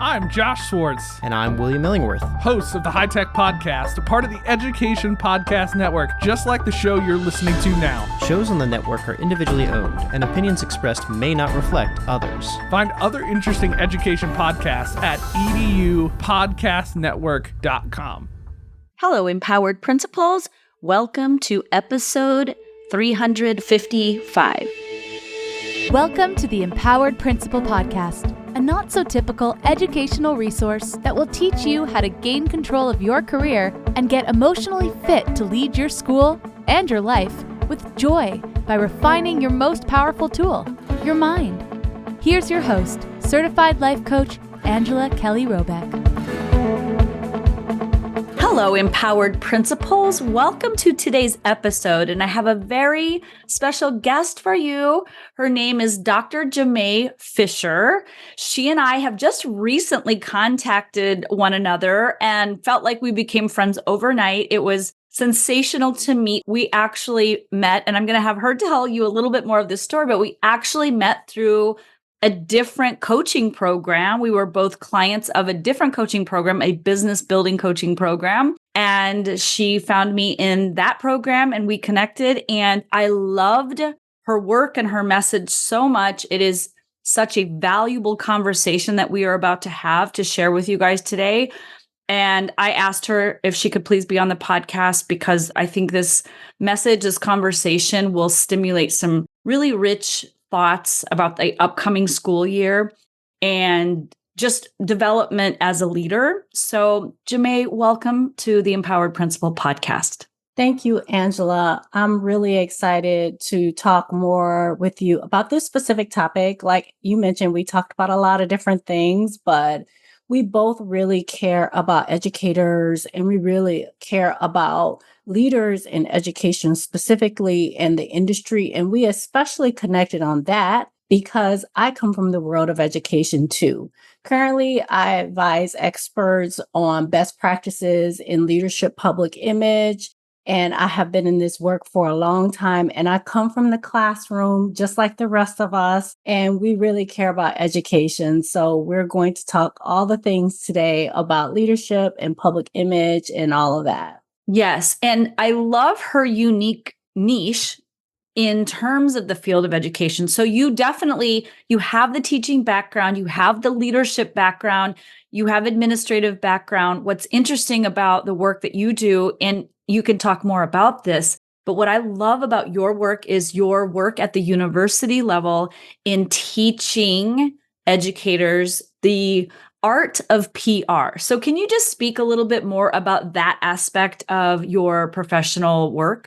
I'm Josh Swartz. And I'm William Illingworth, hosts of the High Tech Podcast, a part of the Education Podcast Network, just like the show you're listening to now. Shows on the network are individually owned, and opinions expressed may not reflect others. Find other interesting education podcasts at edupodcastnetwork.com. Hello, Empowered Principals. Welcome to episode 355. Welcome to the Empowered Principal Podcast, a not-so-typical educational resource that will teach you how to gain control of your career and get emotionally fit to lead your school and your life with joy by refining your most powerful tool, your mind. Here's your host, Certified Life Coach, Angela Kelly Robeck. Hello, Empowered Principals. Welcome to today's episode, and I have a very special guest for you. Her name is Dr. Jamay Fisher. She and I have just recently contacted one another and felt like we became friends overnight. It was sensational to meet. We actually met, and I'm going to have her tell you a little bit more of this story, but we actually met through a different coaching program. We were both clients of a different coaching program, a business building coaching program. And she found me in that program and we connected. And I loved her work and her message so much. It is such a valuable conversation that we are about to have to share with you guys today. And I asked her if she could please be on the podcast because I think this message, this conversation will stimulate some really rich thoughts about the upcoming school year and just development as a leader. So, Jamay, welcome to the Empowered Principal Podcast. Thank you, Angela. I'm really excited to talk more with you about this specific topic. Like you mentioned, we talked about a lot of different things, but we both really care about educators and we really care about leaders in education, specifically in the industry. And we especially connected on that because I come from the world of education too. Currently, I advise experts on best practices in leadership, public image, and I have been in this work for a long time. And I come from the classroom, just like the rest of us, and we really care about education. So we're going to talk all the things today about leadership and public image and all of that. Yes. And I love her unique niche in terms of the field of education. So you have the teaching background, you have the leadership background, you have administrative background. What's interesting about the work that you do, and you can talk more about this, but what I love about your work is your work at the university level in teaching educators the art of PR. So can you just speak a little bit more about that aspect of your professional work?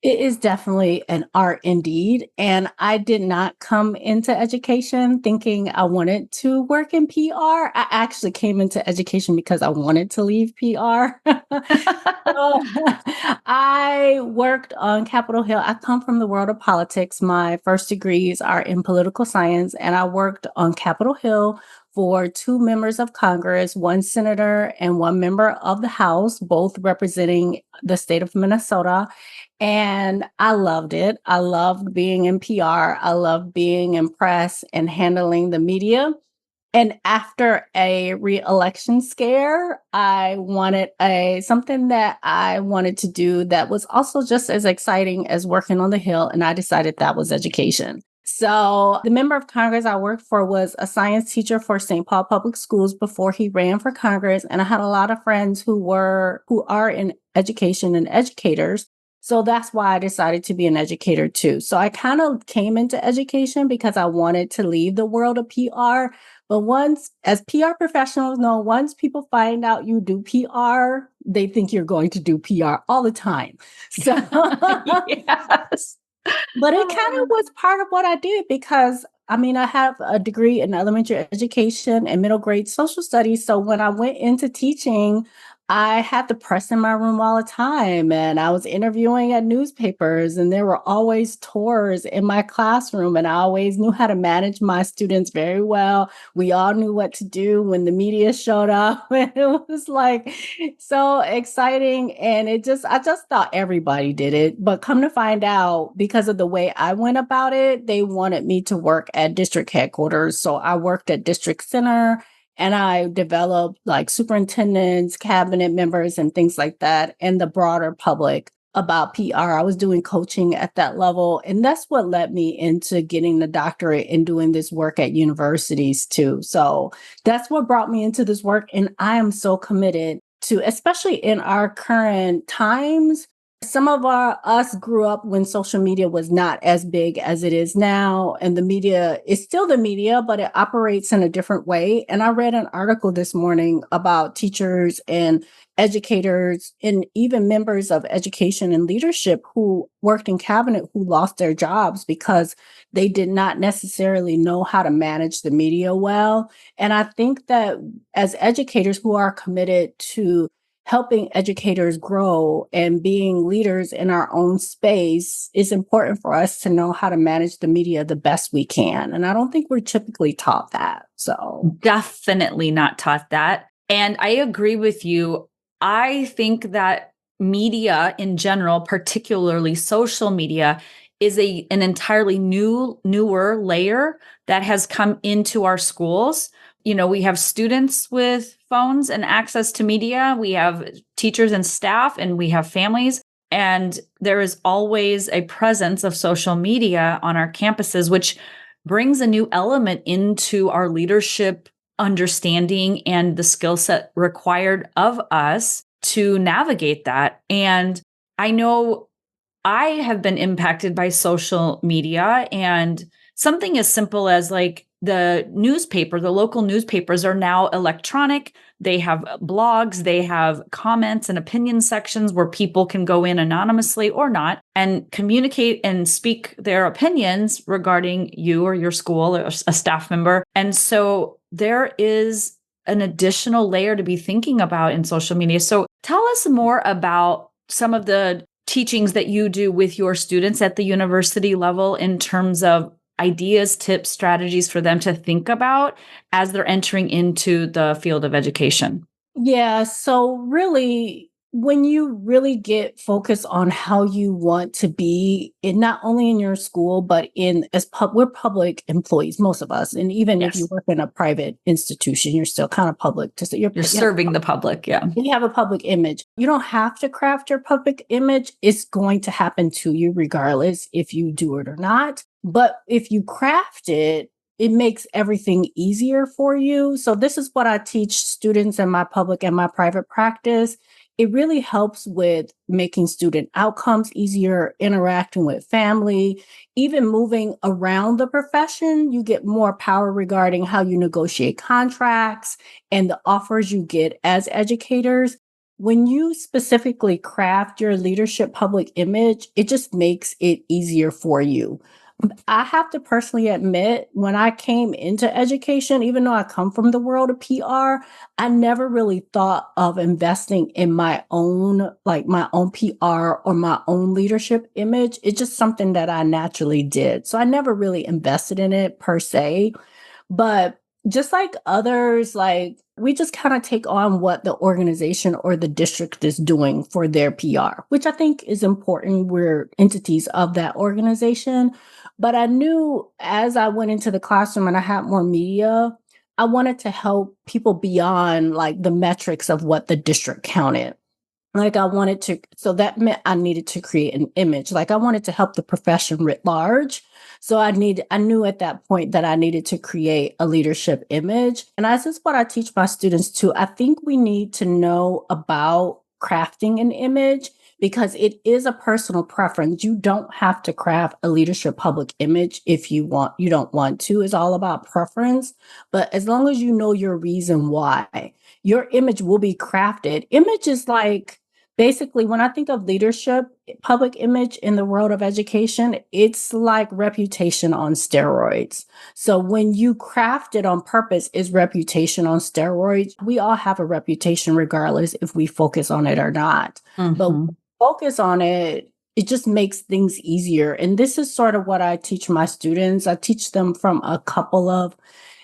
It is definitely an art indeed. And I did not come into education thinking I wanted to work in PR. I actually came into education because I wanted to leave PR. So, I worked on Capitol Hill. I come from the world of politics. My first degrees are in political science, and I worked on Capitol Hill for two members of Congress, one senator and one member of the House, both representing the state of Minnesota. And I loved it. I loved being in PR. I loved being in press and handling the media. And after a re-election scare, I wanted something that I wanted to do that was also just as exciting as working on the Hill. And I decided that was education. So the member of Congress I worked for was a science teacher for St. Paul Public Schools before he ran for Congress. And I had a lot of friends who are in education and educators. So that's why I decided to be an educator too. So I kind of came into education because I wanted to leave the world of PR. But as PR professionals know, once people find out you do PR, they think you're going to do PR all the time. So Yes. But it kind of was part of what I did because, I have a degree in elementary education and middle grade social studies. So when I went into teaching, I had the press in my room all the time, and I was interviewing at newspapers, and there were always tours in my classroom, and I always knew how to manage my students very well. We all knew what to do when the media showed up, and it was like so exciting. And I just thought everybody did it. But come to find out, because of the way I went about it, they wanted me to work at district headquarters. So I worked at district center And I developed like superintendents, cabinet members, and things like that, and the broader public about PR. I was doing coaching at that level. And that's what led me into getting the doctorate and doing this work at universities too. So that's what brought me into this work. And I am so committed to, especially in our current times. Some of us grew up when social media was not as big as it is now. And the media is still the media, but it operates in a different way. And I read an article this morning about teachers and educators and even members of education and leadership who worked in cabinet who lost their jobs because they did not necessarily know how to manage the media well. And I think that as educators who are committed to helping educators grow and being leaders in our own space, it's important for us to know how to manage the media the best we can. And I don't think we're typically taught that. So definitely not taught that. And I agree with you. I think that media in general, particularly social media, is an entirely newer layer that has come into our schools. You know, we have students with phones and access to media. We have teachers and staff, and we have families. And there is always a presence of social media on our campuses, which brings a new element into our leadership understanding and the skill set required of us to navigate that. And I know I have been impacted by social media, and something as simple as like the local newspapers are now electronic. They have blogs, they have comments and opinion sections where people can go in anonymously or not and communicate and speak their opinions regarding you or your school or a staff member. And so there is an additional layer to be thinking about in social media. So tell us more about some of the teachings that you do with your students at the university level in terms of ideas, tips, strategies for them to think about as they're entering into the field of education. yeah, so really, when you really get focused on how you want to be in not only in your school, but we're public employees, most of us. And even if you work in a private institution, you're still kind of public. You're serving the public. Yeah. You have a public image. You don't have to craft your public image. It's going to happen to you regardless if you do it or not. But if you craft it, it makes everything easier for you. So this is what I teach students in my public and my private practice. It really helps with making student outcomes easier, interacting with family, even moving around the profession. You get more power regarding how you negotiate contracts and the offers you get as educators. When you specifically craft your leadership public image, it just makes it easier for you. I have to personally admit, when I came into education, even though I come from the world of PR, I never really thought of investing in my own PR or my own leadership image. It's just something that I naturally did. So I never really invested in it per se. But just like others, like we just kind of take on what the organization or the district is doing for their PR, which I think is important. We're entities of that organization. But I knew as I went into the classroom and I had more media, I wanted to help people beyond like the metrics of what the district counted. So that meant I needed to create an image. Like I wanted to help the profession writ large. So I knew at that point that I needed to create a leadership image. And this is what I teach my students too. I think we need to know about crafting an image because it is a personal preference. You don't have to craft a leadership public image if you don't want to. It's all about preference. But as long as you know your reason why, your image will be crafted. Image is like, basically, when I think of leadership, public image in the world of education, it's like reputation on steroids. So when you craft it on purpose, is reputation on steroids. We all have a reputation regardless if we focus on it or not. Mm-hmm. But focus on it, it just makes things easier. And this is sort of what I teach my students. I teach them from a couple of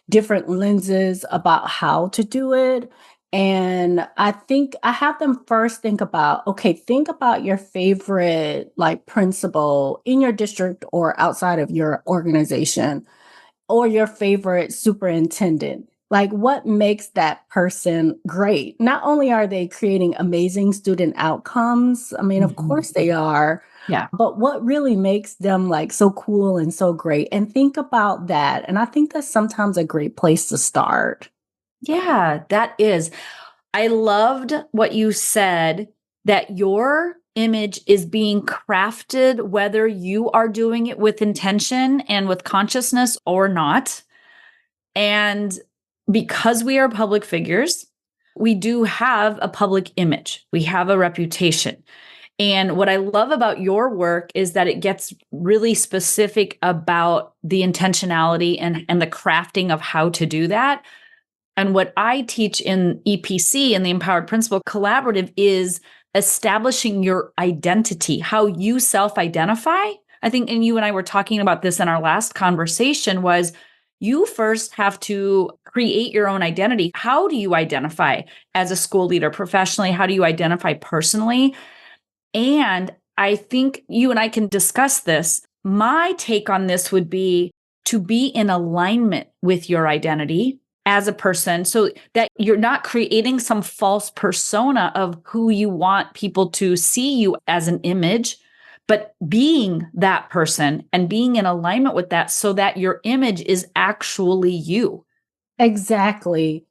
different lenses about how to do it. And I think I have them first think about your favorite like principal in your district or outside of your organization, or your favorite superintendent. Like, what makes that person great? Not only are they creating amazing student outcomes, I mean, of Mhm. course they are, Yeah. but what really makes them like so cool and so great? And think about that. And I think that's sometimes a great place to start. Yeah, that is. I loved what you said that your image is being crafted, whether you are doing it with intention and with consciousness or not. And because we are public figures, we do have a public image, we have a reputation. And what I love about your work is that it gets really specific about the intentionality and the crafting of how to do that. And what I teach in EPC and the Empowered Principal Collaborative is establishing your identity, how you self-identify. I think, and you and I were talking about this in our last conversation, was you first have to create your own identity. How do you identify as a school leader professionally? How do you identify personally? And I think you and I can discuss this. My take on this would be to be in alignment with your identity as a person so that you're not creating some false persona of who you want people to see you as an image, but being that person and being in alignment with that so that your image is actually you. Exactly.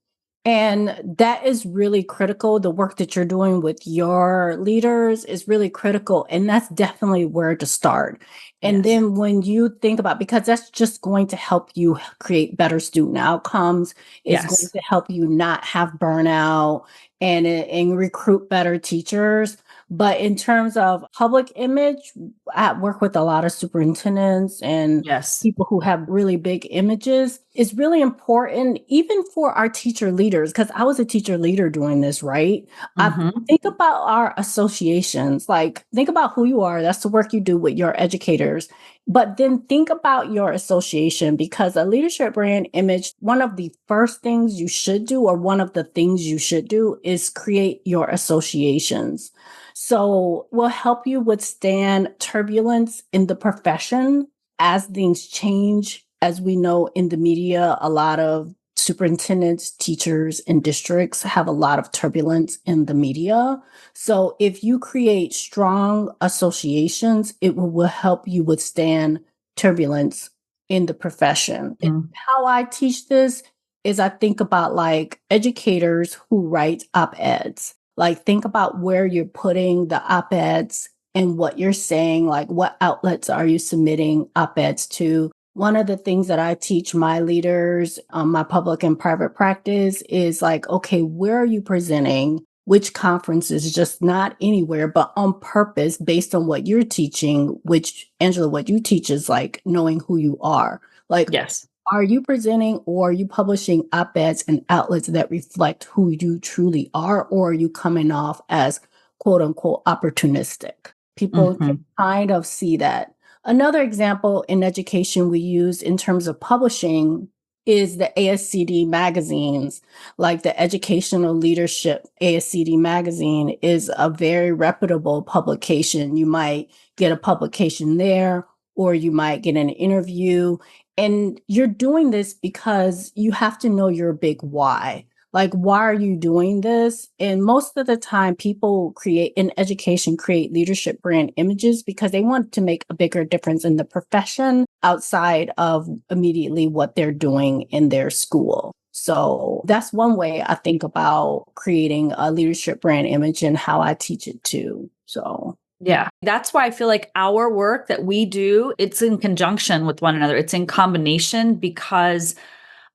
And that is really critical. The work that you're doing with your leaders is really critical. And that's definitely where to start. And Yes. then when you think about, because that's just going to help you create better student outcomes, it's going Yes. to help you not have burnout and recruit better teachers. But in terms of public image, I work with a lot of superintendents and Yes. people who have really big images. It's really important, even for our teacher leaders, because I was a teacher leader doing this, right? I Hmm. think about our associations, like think about who you are. That's the work you do with your educators. But then think about your association because a leadership brand image, one of the first things you should do, or one of the things you should do, is create your associations. So will help you withstand turbulence in the profession as things change. As we know in the media, a lot of superintendents, teachers, and districts have a lot of turbulence in the media. So if you create strong associations, it will help you withstand turbulence in the profession. How I teach this is I think about like educators who write op-eds. Like think about where you're putting the op-eds and what you're saying, like what outlets are you submitting op-eds to? One of the things that I teach my leaders, my public and private practice is like, okay, where are you presenting? Which conferences, just not anywhere, but on purpose based on what you're teaching, which Angela, what you teach is like knowing who you are. Like, Yes. are you presenting or are you publishing op-eds and outlets that reflect who you truly are? Or are you coming off as quote unquote opportunistic? People can Hmm. kind of see that. Another example in education we use in terms of publishing is the ASCD magazines, like the Educational Leadership ASCD magazine is a very reputable publication. You might get a publication there, or you might get an interview. And you're doing this because you have to know your big why. Like, why are you doing this? And most of the time, people create in education, create leadership brand images because they want to make a bigger difference in the profession outside of immediately what they're doing in their school. So that's one way I think about creating a leadership brand image and how I teach it too. So Yeah. That's why I feel like our work that we do, it's in conjunction with one another. It's in combination because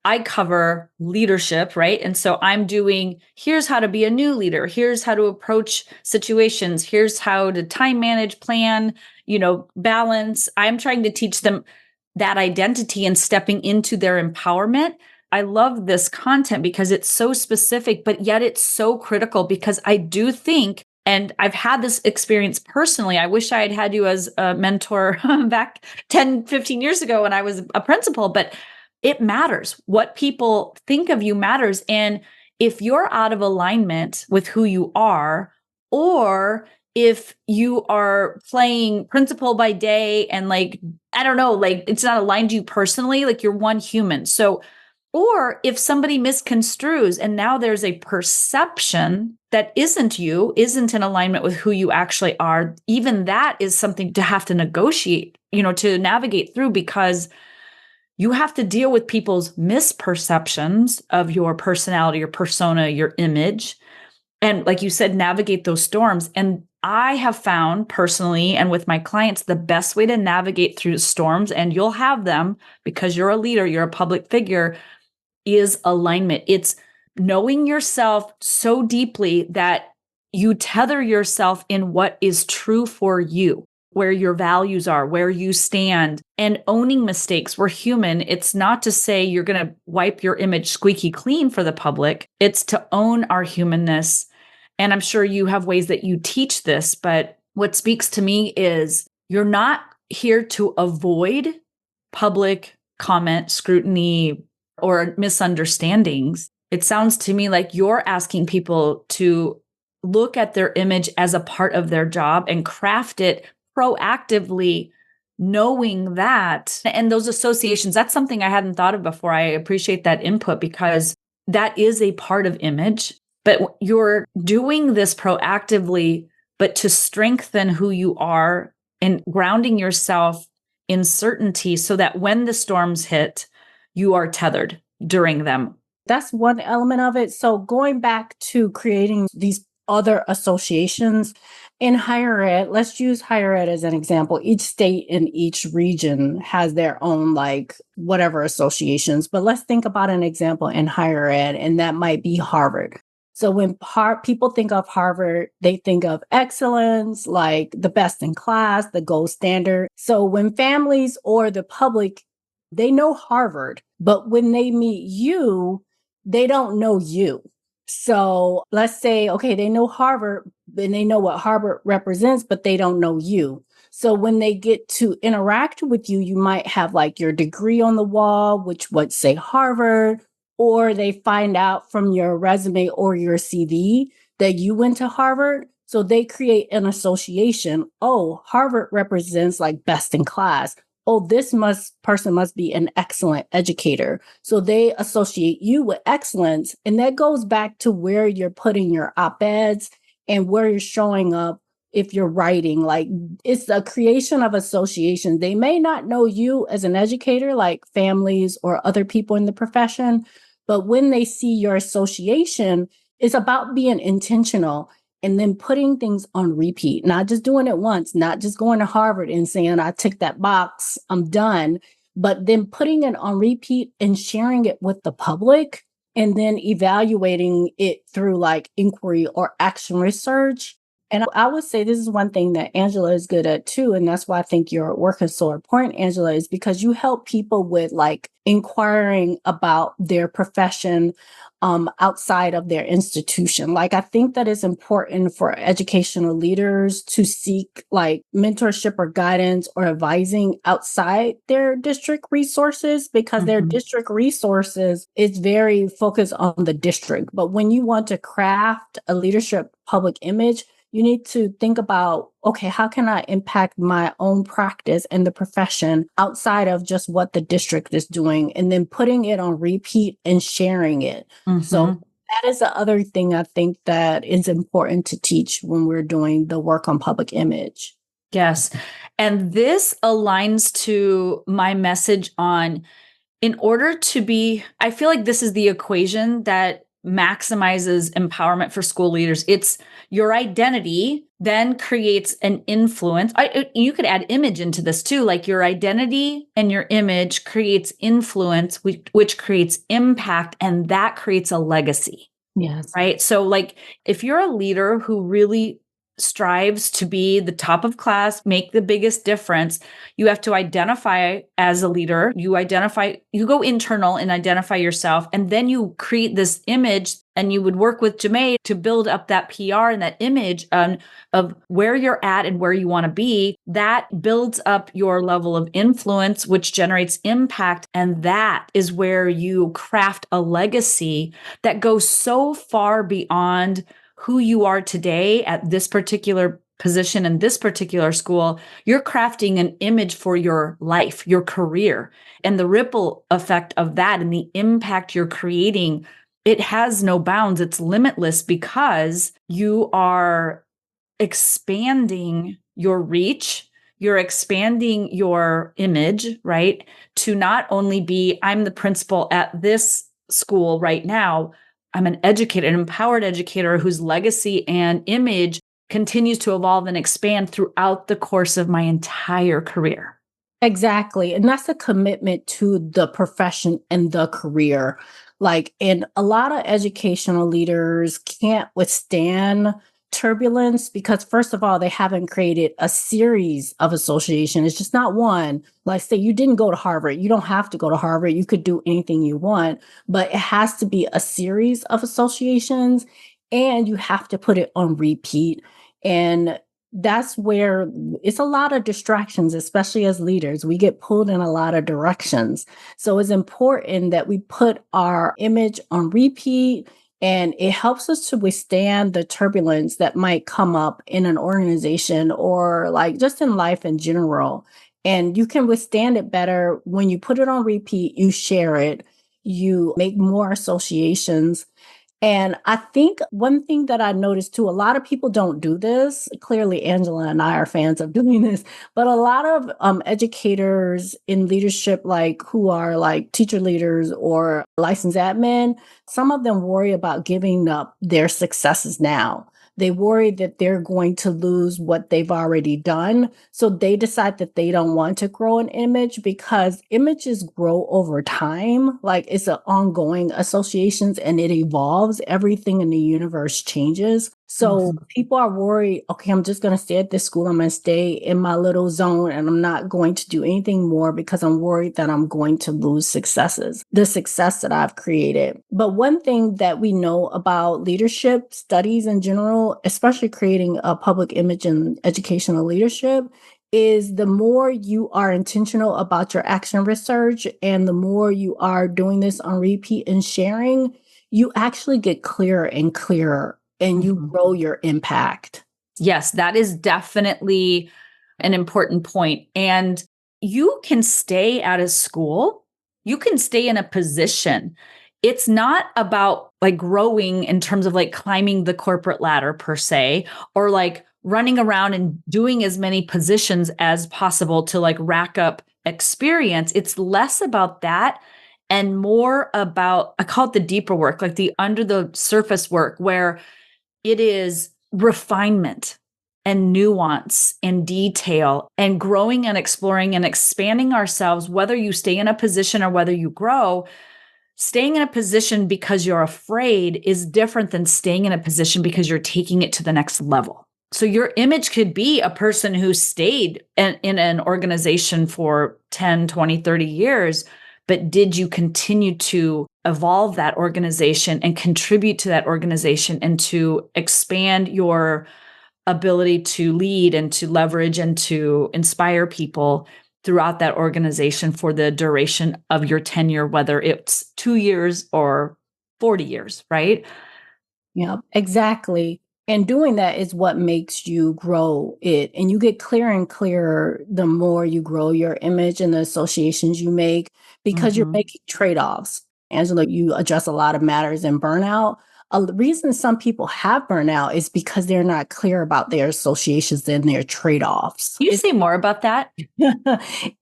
I cover leadership, right? And so I'm doing, here's how to be a new leader. Here's how to approach situations. Here's how to time manage, plan, balance. I'm trying to teach them that identity and stepping into their empowerment. I love this content because it's so specific, but yet it's so critical because I do think, and I've had this experience personally. I wish I had had you as a mentor back 10, 15 years ago when I was a principal, but it matters. What people think of you matters. And if you're out of alignment with who you are, or if you are playing principal by day and like, I don't know, like it's not aligned to you personally, like you're one human. So Or if somebody misconstrues and now there's a perception that isn't you, isn't in alignment with who you actually are, even that is something to have to negotiate, to navigate through, because you have to deal with people's misperceptions of your personality, your persona, your image. And like you said, navigate those storms. And I have found personally, and with my clients, the best way to navigate through storms, and you'll have them because you're a leader, you're a public figure, is alignment. It's knowing yourself so deeply that you tether yourself in what is true for you, where your values are, where you stand, and owning mistakes. We're human. It's not to say you're going to wipe your image squeaky clean for the public. It's to own our humanness. And I'm sure you have ways that you teach this, but what speaks to me is you're not here to avoid public comment, scrutiny, or misunderstandings. It sounds to me like you're asking people to look at their image as a part of their job and craft it proactively, knowing that. And those associations, that's something I hadn't thought of before. I appreciate that input because that is a part of image, but you're doing this proactively, but to strengthen who you are and grounding yourself in certainty so that when the storms hit, you are tethered during them. That's one element of it. So going back to creating these other associations in higher ed, let's use higher ed as an example. Each state and each region has their own, whatever associations. But let's think about an example in higher ed, and that might be Harvard. So when people think of Harvard, they think of excellence, like the best in class, the gold standard. So when families or the public, they know Harvard, but when they meet you, they don't know you. So let's say, okay, they know Harvard and they know what Harvard represents, but they don't know you. So when they get to interact with you, you might have your degree on the wall, which would say Harvard, or they find out from your resume or your CV that you went to Harvard. So they create an association. Oh, Harvard represents best in class. Oh, this person must be an excellent educator. So they associate you with excellence. And that goes back to where you're putting your op-eds and where you're showing up if you're writing. It's a creation of associations. They may not know you as an educator, like families or other people in the profession, but when they see your association, it's about being intentional and then putting things on repeat, not just doing it once, not just going to Harvard and saying, I tick that box, I'm done, but then putting it on repeat and sharing it with the public and then evaluating it through inquiry or action research. And I would say this is one thing that Angela is good at too. And that's why I think your work is so important, Angela, is because you help people with inquiring about their profession outside of their institution. I think that it's important for educational leaders to seek mentorship or guidance or advising outside their district resources because their district resources is very focused on the district. But when you want to craft a leadership public image, you need to think about, okay, how can I impact my own practice and the profession outside of just what the district is doing, and then putting it on repeat and sharing it. So that is the other thing I think that is important to teach when we're doing the work on public image. Yes. And this aligns to my message on, in order to be, I feel like this is the equation that maximizes empowerment for school leaders. It's your identity then creates an influence. You could add image into this too. Your identity and your image creates influence, which creates impact, and that creates a legacy. Yes. Right. So if you're a leader who really strives to be the top of class, make the biggest difference, you have to identify as a leader. You go internal and identify yourself, and then you create this image, and you would work with Jamay to build up that PR and that image of where you're at and where you want to be. That builds up your level of influence, which generates impact. And that is where you craft a legacy that goes so far beyond who you are today at this particular position in this particular school, you're crafting an image for your life, your career, and the ripple effect of that and the impact you're creating. It has no bounds. It's limitless because you are expanding your reach, you're expanding your image, right? To not only be, I'm the principal at this school right now, I'm an educator, an empowered educator whose legacy and image continues to evolve and expand throughout the course of my entire career. Exactly. And that's a commitment to the profession and the career. And a lot of educational leaders can't withstand turbulence because, first of all, they haven't created a series of association. It's just not one. Like, say, you didn't go to Harvard. You don't have to go to Harvard. You could do anything you want, but it has to be a series of associations and you have to put it on repeat. And that's where it's a lot of distractions, especially as leaders. We get pulled in a lot of directions. So it's important that we put our image on repeat, and it helps us to withstand the turbulence that might come up in an organization or just in life in general. And you can withstand it better when you put it on repeat, you share it, you make more associations. And I think one thing that I noticed too, a lot of people don't do this. Clearly, Angela and I are fans of doing this, but a lot of educators in leadership, who are teacher leaders or licensed admin, some of them worry about giving up their successes now. They worry that they're going to lose what they've already done. So they decide that they don't want to grow an image because images grow over time. It's an ongoing associations and it evolves. Everything in the universe changes. So people are worried, okay, I'm just going to stay at this school. I'm going to stay in my little zone and I'm not going to do anything more because I'm worried that I'm going to lose the success that I've created. But one thing that we know about leadership studies in general, especially creating a public image in educational leadership, is the more you are intentional about your action research and the more you are doing this on repeat and sharing, you actually get clearer and clearer and you grow your impact. Yes, that is definitely an important point. And you can stay at a school, you can stay in a position. It's not about growing in terms of climbing the corporate ladder per se, or running around and doing as many positions as possible to rack up experience. It's less about that and more about, I call it the deeper work, the under the surface work, where it is refinement and nuance and detail and growing and exploring and expanding ourselves, whether you stay in a position or whether you grow. Staying in a position because you're afraid is different than staying in a position because you're taking it to the next level. So your image could be a person who stayed in an organization for 10, 20, 30 years, but did you continue to evolve that organization and contribute to that organization and to expand your ability to lead and to leverage and to inspire people throughout that organization for the duration of your tenure, whether it's 2 years or 40 years, right? Yeah, exactly. And doing that is what makes you grow it. And you get clearer and clearer the more you grow your image and the associations you make because you're making trade-offs. Angela, you address a lot of matters in burnout. The reason some people have burnout is because they're not clear about their associations and their trade-offs. Can you say more about that?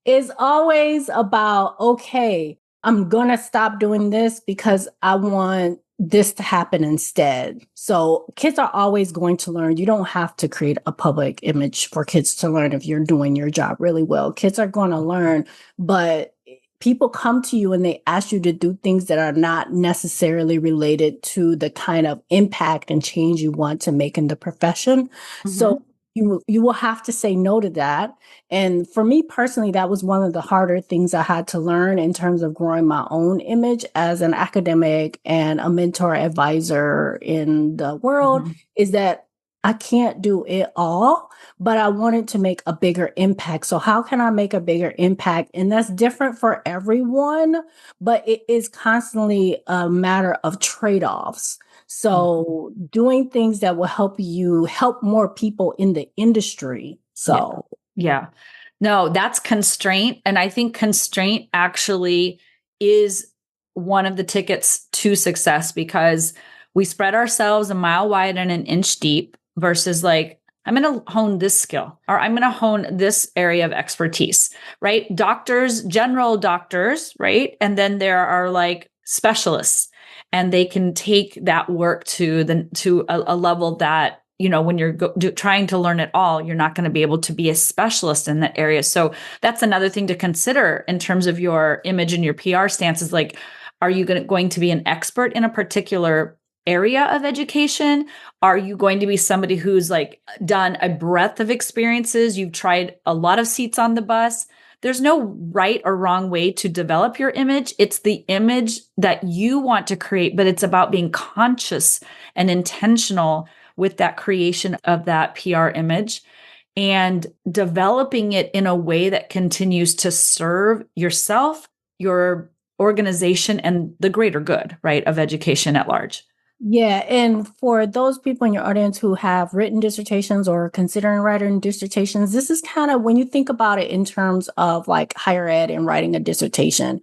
It's always about, okay, I'm going to stop doing this because I want this to happen instead. So kids are always going to learn. You don't have to create a public image for kids to learn if you're doing your job really well. Kids are going to learn, but people come to you and they ask you to do things that are not necessarily related to the kind of impact and change you want to make in the profession. So you will have to say no to that. And for me personally, that was one of the harder things I had to learn in terms of growing my own image as an academic and a mentor advisor in the world, is that I can't do it all, but I wanted to make a bigger impact. So how can I make a bigger impact? And that's different for everyone, but it is constantly a matter of trade-offs. So doing things that will help you help more people in the industry. So Yeah. No, that's constraint. And I think constraint actually is one of the tickets to success because we spread ourselves a mile wide and an inch deep versus like, I'm going to hone this skill or I'm going to hone this area of expertise, right? Doctors, general doctors, right? And then there are like specialists and they can take that work to a level that when you're trying to learn it all, you're not going to be able to be a specialist in that area. So that's another thing to consider in terms of your image and your PR stance is like, are you going to be an expert in a particular area of education? Are you going to be somebody who's like done a breadth of experiences? You've tried a lot of seats on the bus. There's no right or wrong way to develop your image. It's the image that you want to create, but it's about being conscious and intentional with that creation of that PR image and developing it in a way that continues to serve yourself, your organization, and the greater good, right, of education at large. yeah, and for those people in your audience who have written dissertations or considering writing dissertations, this is kind of when you think about it in terms of like higher ed and writing a dissertation.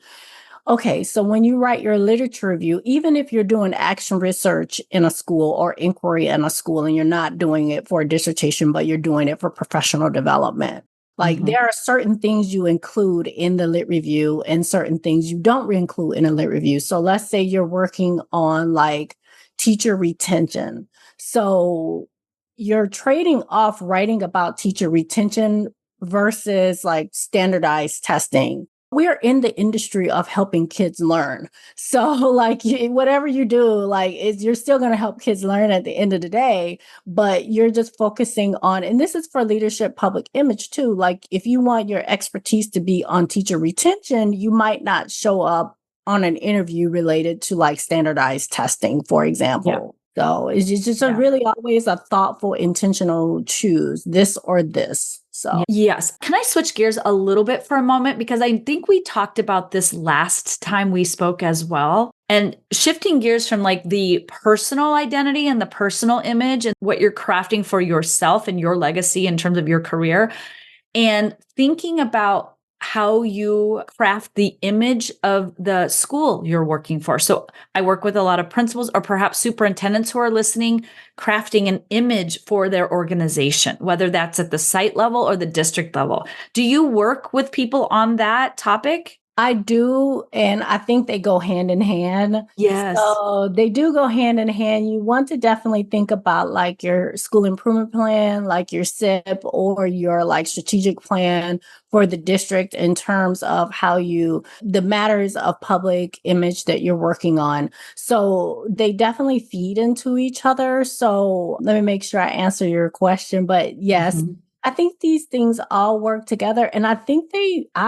Okay, so when you write your literature review, even if you're doing action research in a school or inquiry in a school and you're not doing it for a dissertation, but you're doing it for professional development, like there are certain things you include in the lit review and certain things you don't include in a lit review. So let's say you're working on like teacher retention. So you're trading off writing about teacher retention versus like standardized testing. We're in the industry of helping kids learn. So like whatever you do, like you're still going to help kids learn at the end of the day, but you're just focusing on, and this is for leadership public image too. Like if you want your expertise to be on teacher retention, you might not show up on an interview related to like standardized testing, for example. So it's just a really always a thoughtful, intentional choose this or this. So yes. Can I switch gears a little bit for a moment? Because I think we talked about this last time we spoke as well. And shifting gears from like the personal identity and the personal image and what you're crafting for yourself and your legacy in terms of your career and thinking about how you craft the image of the school you're working for. So I work with a lot of principals or perhaps superintendents who are listening, crafting an image for their organization, whether that's at the site level or the district level. Do you work with people on that topic? I do, and I think they go hand in hand. Yes. So they do go hand in hand. You want to definitely think about like your school improvement plan, like your SIP or your like strategic plan for the district in terms of how the matters of public image that you're working on. So they definitely feed into each other. So let me make sure I answer your question. But yes, I think these things all work together. And I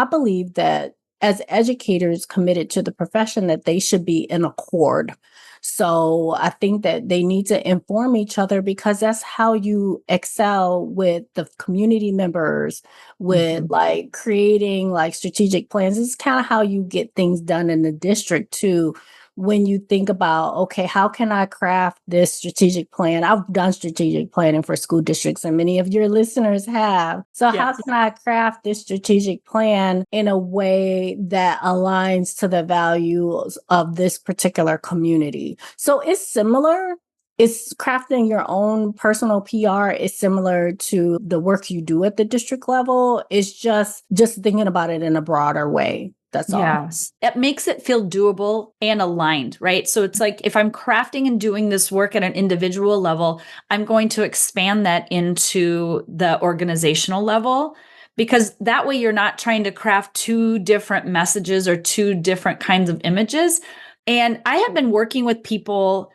believe that as educators committed to the profession that they should be in accord. So I think that they need to inform each other because that's how you excel with the community members, with like creating like strategic plans. This is kind of how you get things done in the district too. When you think about, okay, how can I craft this strategic plan? I've done strategic planning for school districts and many of your listeners have. So how can I craft this strategic plan in a way that aligns to the values of this particular community? So it's similar. It's crafting your own personal PR is similar to the work you do at the district level. It's just thinking about it in a broader way. That's all. Yes. It makes it feel doable and aligned, right? So it's like if I'm crafting and doing this work at an individual level, I'm going to expand that into the organizational level because that way you're not trying to craft two different messages or two different kinds of images. And I have been working with people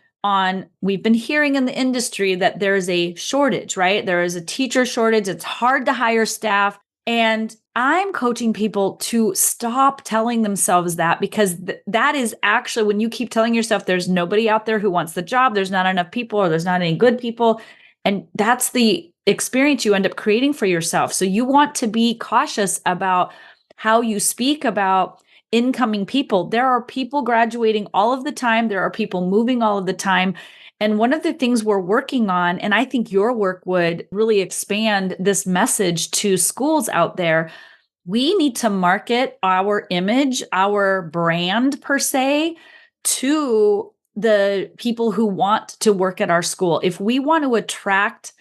we've been hearing in the industry that there's a shortage, right? There is a teacher shortage. It's hard to hire staff. And I'm coaching people to stop telling themselves that because that is actually when you keep telling yourself there's nobody out there who wants the job, there's not enough people or there's not any good people. And that's the experience you end up creating for yourself. So you want to be cautious about how you speak about incoming people. There are people graduating all of the time. There are people moving all of the time. And one of the things we're working on, and I think your work would really expand this message to schools out there, we need to market our image, our brand per se, to the people who want to work at our school. If we want to attract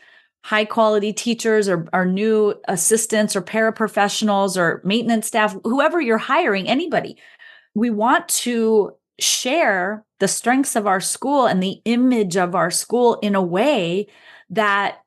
high quality teachers or new assistants or paraprofessionals or maintenance staff, whoever you're hiring, anybody, we want to share the strengths of our school and the image of our school in a way that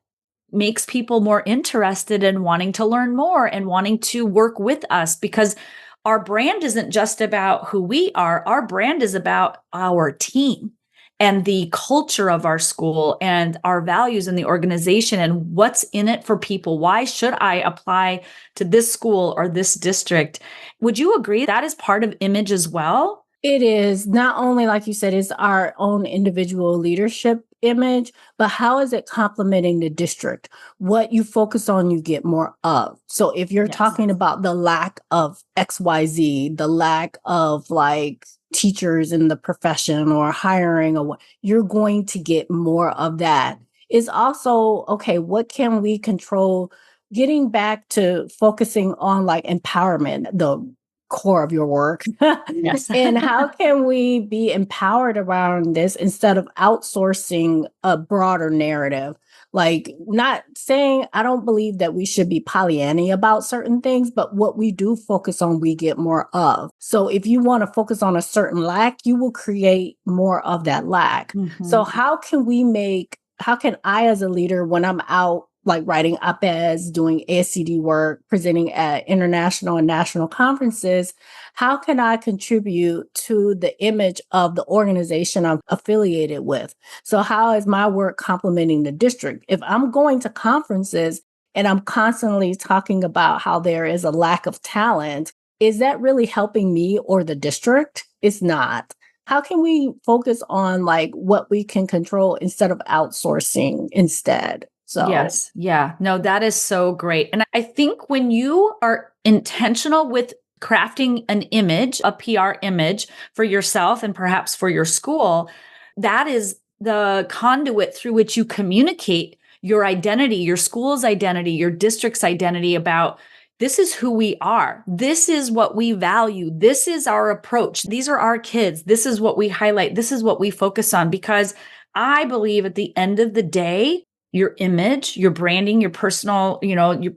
makes people more interested in wanting to learn more and wanting to work with us, because our brand isn't just about who we are. Our brand is about our team and the culture of our school and our values in the organization and what's in it for people. Why should I apply to this school or this district? Would you agree that is part of image as well? It is not only, like you said, it's our own individual leadership image, but how is it complementing the district? What you focus on, you get more of. So if you're talking about the lack of XYZ, the lack of like teachers in the profession or hiring, or what, you're going to get more of that. It's also, okay, what can we control? Getting back to focusing on like empowerment, the core of your work. Yes. And how can we be empowered around this instead of outsourcing a broader narrative? Like, not saying I don't believe that we should be Pollyanny about certain things, but what we do focus on, we get more of. So if you want to focus on a certain lack, you will create more of that lack. Mm-hmm. So how can I as a leader, when I'm out like writing op-eds, doing ASCD work, presenting at international and national conferences, how can I contribute to the image of the organization I'm affiliated with? So how is my work complementing the district? If I'm going to conferences and I'm constantly talking about how there is a lack of talent, is that really helping me or the district? It's not. How can we focus on like what we can control instead of outsourcing instead? So yes. Yeah. No, that is so great. And I think when you are intentional with crafting an image, a PR image for yourself and perhaps for your school, that is the conduit through which you communicate your identity, your school's identity, your district's identity about this is who we are. This is what we value. This is our approach. These are our kids. This is what we highlight. This is what we focus on, because I believe at the end of the day, your image, your branding, your personal,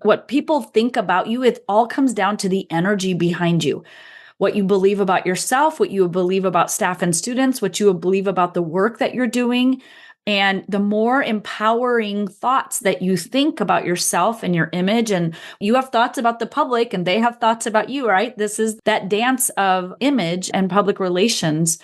what people think about you, it all comes down to the energy behind you. What you believe about yourself, what you believe about staff and students, what you believe about the work that you're doing. And the more empowering thoughts that you think about yourself and your image, and you have thoughts about the public and they have thoughts about you, right? This is that dance of image and public relations.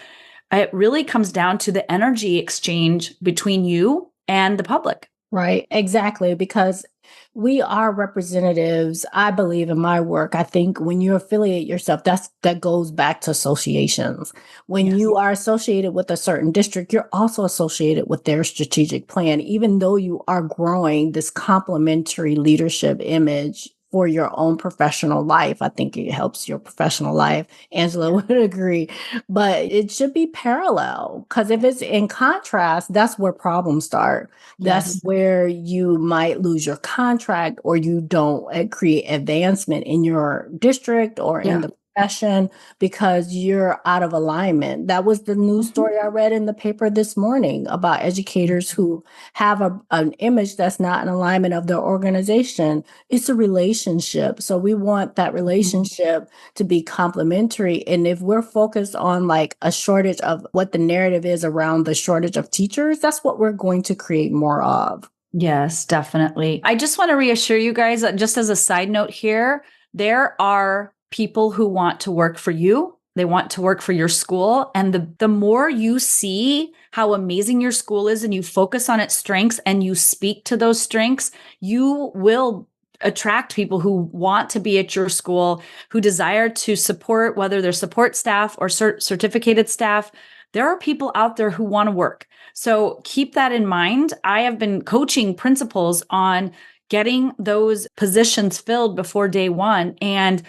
It really comes down to the energy exchange between you and the public. right, exactly, because we are representatives. I believe in my work. I think when you affiliate yourself, that goes back to associations. When Yes. you are associated with a certain district, you're also associated with their strategic plan, even though you are growing this complementary leadership image for your own professional life. I think it helps your professional life. Angela would agree, but it should be parallel, because if it's in contrast, that's where problems start. That's Yes. where you might lose your contract, or you don't create advancement in your district or in the profession because you're out of alignment. That was the news story I read in the paper this morning about educators who have an image that's not in alignment of their organization. It's a relationship. So we want that relationship to be complementary. And if we're focused on like a shortage of what the narrative is around the shortage of teachers, that's what we're going to create more of. Yes, definitely. I just want to reassure you guys that, just as a side note here, there are people who want to work for you. They want to work for your school. And the more you see how amazing your school is and you focus on its strengths and you speak to those strengths, you will attract people who want to be at your school, who desire to support, whether they're support staff or certificated staff. there are people out there who want to work. So keep that in mind. I have been coaching principals on getting those positions filled before day one. And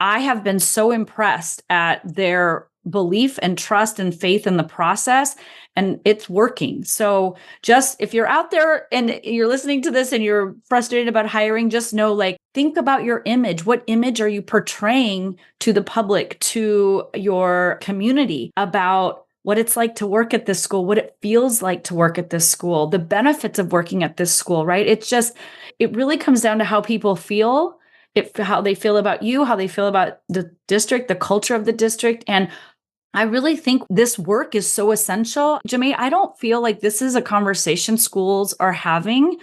I have been so impressed at their belief and trust and faith in the process, and it's working. So just if you're out there and you're listening to this and you're frustrated about hiring, just know, like, think about your image. What image are you portraying to the public, to your community, about what it's like to work at this school, what it feels like to work at this school, the benefits of working at this school, right? It really comes down to how people feel, how they feel about you, how they feel about the district, the culture of the district. And I really think this work is so essential. Jamay, I don't feel like this is a conversation schools are having,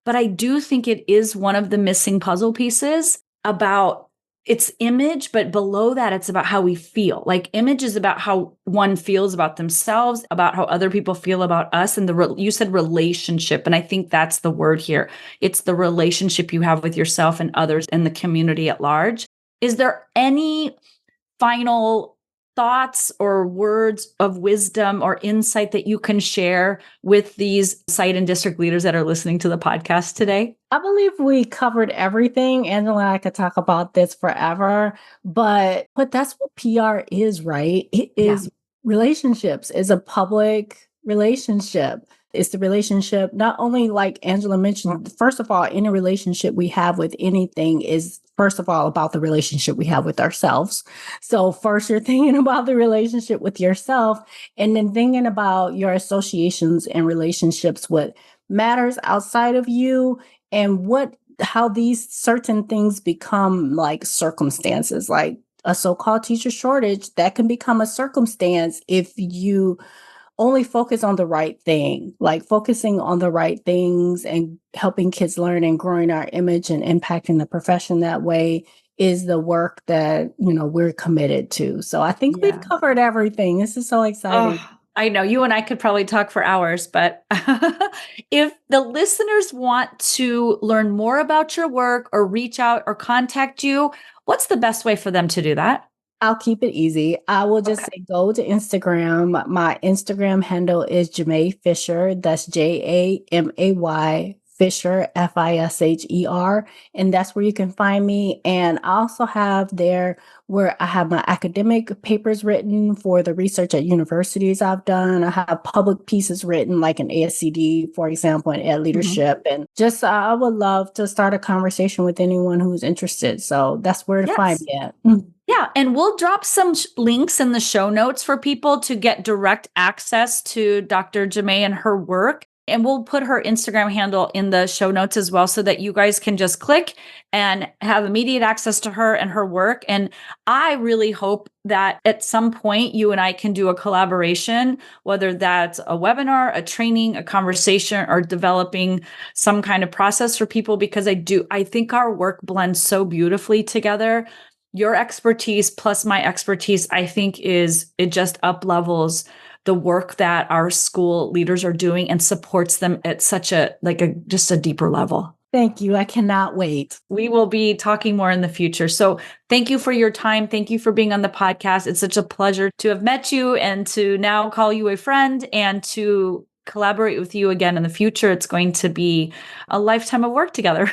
but I do think it is one of the missing puzzle pieces about its image, but below that, it's about how we feel. Like, image is about how one feels about themselves, about how other people feel about us. And you said relationship. And I think that's the word here. It's the relationship you have with yourself and others and the community at large. Is there any final thoughts or words of wisdom or insight that you can share with these site and district leaders that are listening to the podcast today? I believe we covered everything. Angela and I could talk about this forever, but that's what PR is, right? It is relationships. It's a public relationship. It's the relationship, not only, like Angela mentioned, first of all, any relationship we have with anything is, first of all, about the relationship we have with ourselves. So first you're thinking about the relationship with yourself, and then thinking about your associations and relationships, what matters outside of you, and how these certain things become like circumstances, like a so-called teacher shortage that can become a circumstance if you only focus on the right thing, like focusing on the right things and helping kids learn and growing our image and impacting the profession that way is the work that, we're committed to. So I think we've covered everything. This is so exciting. Oh, I know you and I could probably talk for hours, but if the listeners want to learn more about your work or reach out or contact you, what's the best way for them to do that? I'll keep it easy. I will just say go to Instagram. My Instagram handle is Jamay Fisher. That's Jamay Fisher, Fisher. And that's where you can find me. And I also have there where I have my academic papers written for the research at universities I've done. I have public pieces written, like an ASCD, for example, and ed leadership. And just, I would love to start a conversation with anyone who's interested. So that's where to find me at. Yeah. And we'll drop some links in the show notes for people to get direct access to Dr. Jamay and her work. And we'll put her Instagram handle in the show notes as well, so that you guys can just click and have immediate access to her and her work. And I really hope that at some point you and I can do a collaboration, whether that's a webinar, a training, a conversation, or developing some kind of process for people, because I think our work blends so beautifully together. Your expertise plus my expertise, I think it just up levels the work that our school leaders are doing and supports them at such just a deeper level. Thank you. I cannot wait. We will be talking more in the future. So thank you for your time. Thank you for being on the podcast. It's such a pleasure to have met you and to now call you a friend and to collaborate with you again in the future. It's going to be a lifetime of work together.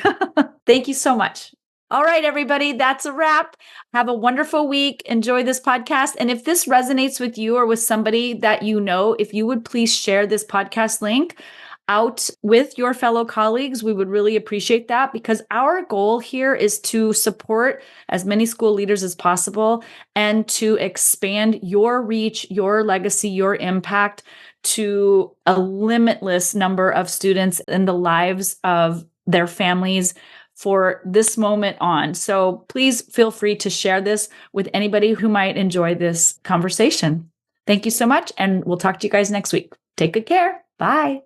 Thank you so much. All right, everybody, that's a wrap. Have a wonderful week. Enjoy this podcast. And if this resonates with you or with somebody that you know, if you would please share this podcast link out with your fellow colleagues, we would really appreciate that, because our goal here is to support as many school leaders as possible and to expand your reach, your legacy, your impact to a limitless number of students in the lives of their families for this moment on. So please feel free to share this with anybody who might enjoy this conversation. Thank you so much, and we'll talk to you guys next week. Take good care. Bye.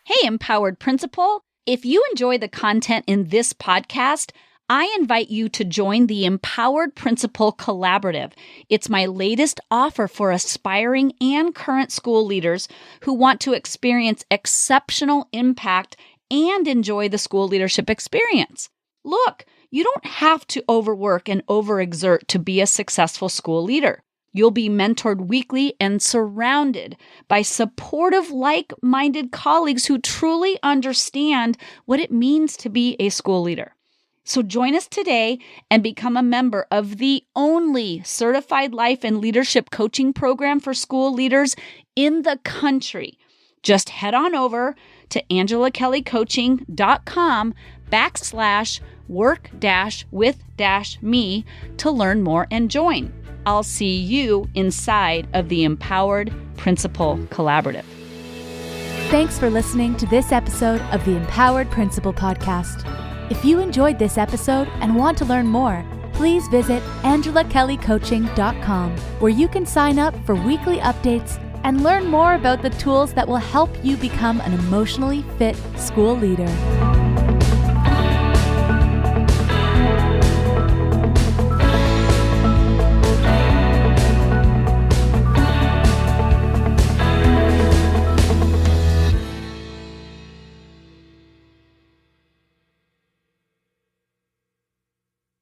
Hey, Empowered Principal. If you enjoy the content in this podcast, I invite you to join the Empowered Principal Collaborative. It's my latest offer for aspiring and current school leaders who want to experience exceptional impact and enjoy the school leadership experience. Look, you don't have to overwork and overexert to be a successful school leader. You'll be mentored weekly and surrounded by supportive, like-minded colleagues who truly understand what it means to be a school leader. So join us today and become a member of the only certified life and leadership coaching program for school leaders in the country. Just head on over to angelakellycoaching.com/work-with-me to learn more and join. I'll see you inside of the Empowered Principal Collaborative. Thanks for listening to this episode of the Empowered Principal Podcast. If you enjoyed this episode and want to learn more, please visit angelakellycoaching.com, where you can sign up for weekly updates and learn more about the tools that will help you become an emotionally fit school leader.